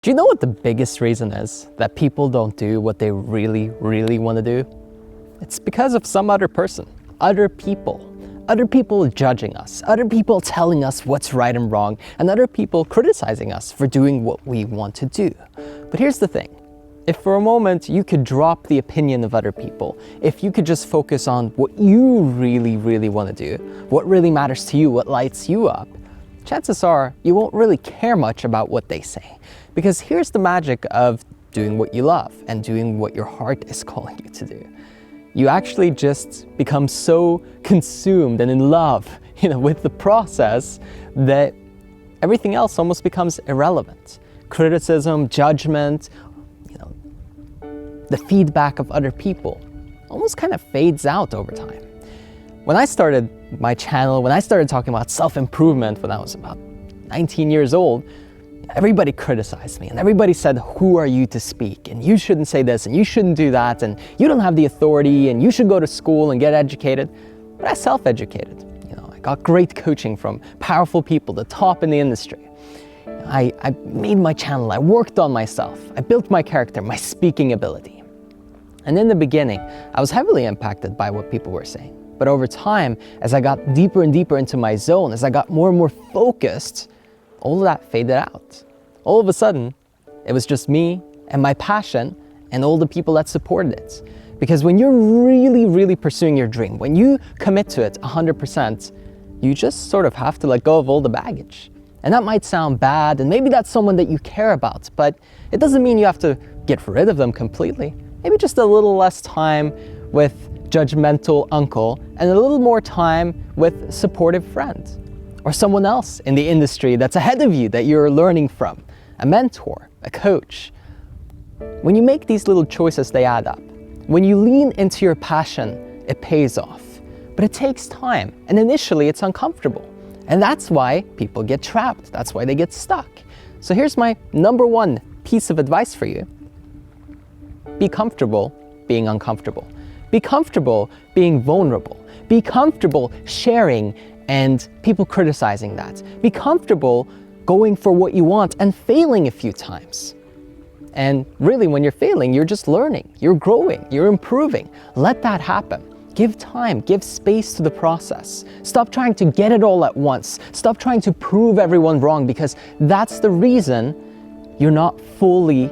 Do you know what the biggest reason is that people don't do what they really want to do? It's because of some other person, other people judging us, other people telling us what's right and wrong, and other people criticizing us for doing what we want to do. But here's the thing. If for a moment you could drop the opinion of other people, if you could just focus on what you really want to do, what really matters to you, what lights you up, chances are you won't really care much about what they say. Because here's the magic of doing what you love and doing what your heart is calling you to do. You actually just become so consumed and in love, with the process that everything else almost becomes irrelevant. Criticism, judgment, the feedback of other people almost kind of fades out over time. When I started my channel, when I started talking about self-improvement when I was about 19 years old, everybody criticized me and everybody said, who are you to speak? And you shouldn't say this and you shouldn't do that and you don't have the authority and you should go to school and get educated. But I self-educated. I got great coaching from powerful people, the top in the industry. I made my channel, I worked on myself, I built my character, my speaking ability. And in the beginning, I was heavily impacted by what people were saying. But over time, as I got deeper and deeper into my zone, as I got more and more focused, all of that faded out. All of a sudden, it was just me and my passion and all the people that supported it. Because when you're really pursuing your dream, when you commit to it 100%, you just sort of have to let go of all the baggage. And that might sound bad, and maybe that's someone that you care about, but it doesn't mean you have to get rid of them completely. Maybe just a little less time with judgmental uncle and a little more time with supportive friends. Or someone else in the industry that's ahead of you that you're learning from, a mentor, a coach. When you make these little choices, they add up. When you lean into your passion, it pays off. But it takes time, and initially it's uncomfortable. And that's why people get trapped. That's why they get stuck. So here's my number one piece of advice for you. Be comfortable being uncomfortable. Be comfortable being vulnerable. Be comfortable sharing and people criticizing that. Be comfortable going for what you want and failing a few times. And really, when you're failing, you're just learning, you're growing, you're improving. Let that happen. Give time, give space to the process. Stop trying to get it all at once. Stop trying to prove everyone wrong, because that's the reason you're not fully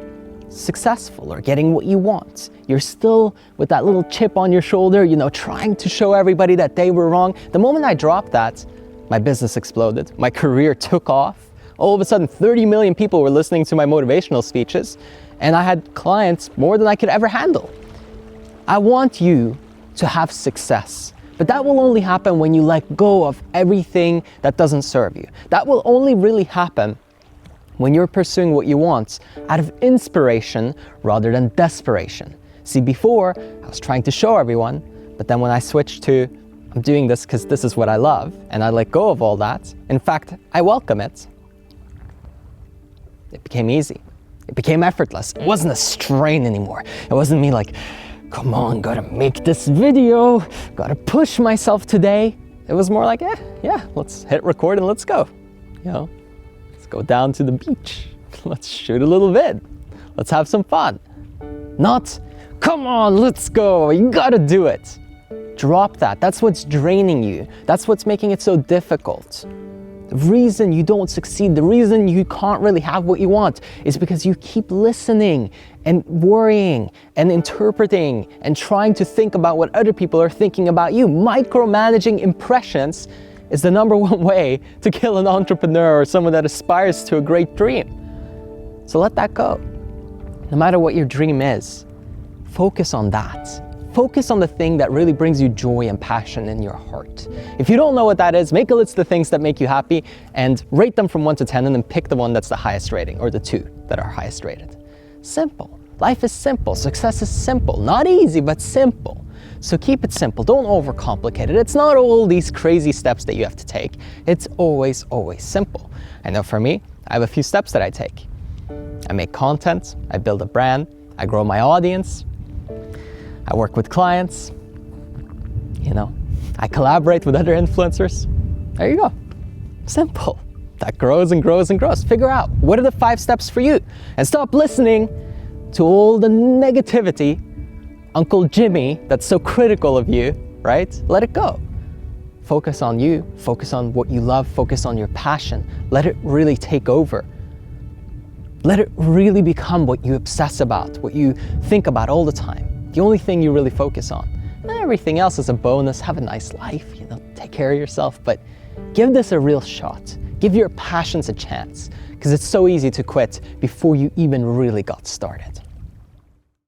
successful or getting what you want. You're still with that little chip on your shoulder, trying to show everybody that they were wrong. The moment I dropped that, my business exploded. My career took off. All of a sudden, 30 million people were listening to my motivational speeches, and I had clients more than I could ever handle. I want you to have success, but that will only happen when you let go of everything that doesn't serve you. That will only really happen when you're pursuing what you want out of inspiration rather than desperation. See, before, I was trying to show everyone, but then when I switched to, I'm doing this because this is what I love, and I let go of all that, in fact, I welcome it, it became easy. It became effortless. It wasn't a strain anymore. It wasn't me like, come on, gotta make this video, gotta push myself today. It was more like, yeah, let's hit record and let's go. Let's go down to the beach. Let's shoot a little vid. Let's have some fun. Not, come on, let's go, you gotta do it. Drop that. That's what's draining you. That's what's making it so difficult. The reason you don't succeed, the reason you can't really have what you want is because you keep listening and worrying and interpreting and trying to think about what other people are thinking about you. Micromanaging impressions is the number one way to kill an entrepreneur or someone that aspires to a great dream. So let that go. No matter what your dream is, focus on that. Focus on the thing that really brings you joy and passion in your heart. If you don't know what that is, make a list of things that make you happy and rate them from 1 to 10 and then pick the one that's the highest rating or the 2 that are highest rated. Simple. Life is simple. Success is simple. Not easy, but simple. So keep it simple. Don't overcomplicate it. It's not all these crazy steps that you have to take. It's always simple. I know for me, I have a few steps that I take. I make content, I build a brand, I grow my audience, I work with clients, I collaborate with other influencers. There you go. Simple. that grows and grows and grows. Figure out what are the 5 steps for you, and stop listening to all the negativity, Uncle Jimmy that's so critical of you, right? Let it go. Focus on you, focus on what you love, focus on your passion. Let it really take over. Let it really become what you obsess about, what you think about all the time. The only thing you really focus on. Everything else is a bonus. Have a nice life, take care of yourself, but give this a real shot. Give your passions a chance, because it's so easy to quit before you even really got started.